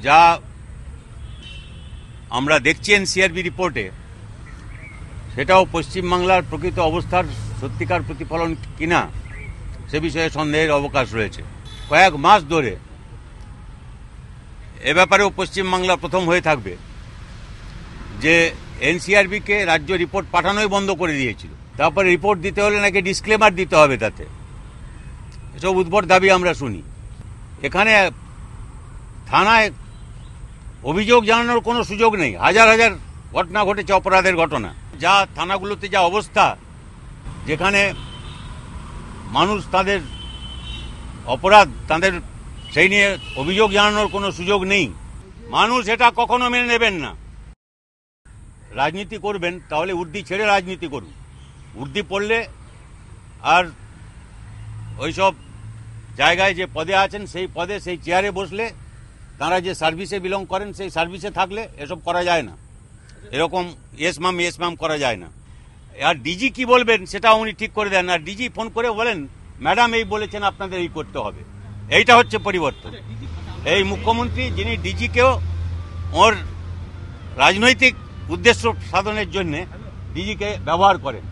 যা আমরা দেখছি এনসিআরবি রিপোর্টে, সেটাও পশ্চিমবাংলার প্রকৃত অবস্থার সত্যিকার প্রতিফলন কিনা সে বিষয়ে সন্দেহের অবকাশ রয়েছে। কয়েক মাস ধরে এ ব্যাপারেও পশ্চিমবাংলা প্রথম হয়ে থাকবে যে এনসিআরবিকে রাজ্য রিপোর্ট পাঠানোই বন্ধ করে দিয়েছিল। তারপরে রিপোর্ট দিতে হলে নাকি ডিসক্লেমার দিতে হবে, তাতে এসব উদ্ভট দাবি আমরা শুনি। এখানে থানায় অভিযোগ জানানোর কোনো সুযোগ নেই। হাজার হাজার ঘটনা ঘটেছে, অপরাধের ঘটনা। যা থানাগুলোতে যা অবস্থা, যেখানে মানুষ তাদের অপরাধ, তাদের সেই নিয়ে অভিযোগ জানানোর কোনো সুযোগ নেই। মানুষ এটা কখনো মেনে নেবেন না। রাজনীতি করবেন তাহলে উর্দি ছেড়ে রাজনীতি করুন। উর্দি পড়লে আর ওইসব জায়গায় যে পদে আছেন সেই পদে, সেই চেয়ারে বসলে, তারা যে সার্ভিসে বিলং করেন সেই সার্ভিসে থাকলে এসব করা যায় না। এরকম ইয়েস মাম করা যায় না। আর ডিজি কি বলবেন সেটা উনি ঠিক করে দেন। আর ডিজি ফোন করে বলেন, ম্যাডাম এই বলেছেন আপনাদের এই করতে হবে। এইটা হচ্ছে পরিবর্তন। এই মুখ্যমন্ত্রী, যিনি ডিজিকেও ওর রাজনৈতিক উদ্দেশ্য সাধনের জন্য ডিজিকে ব্যবহার করেন।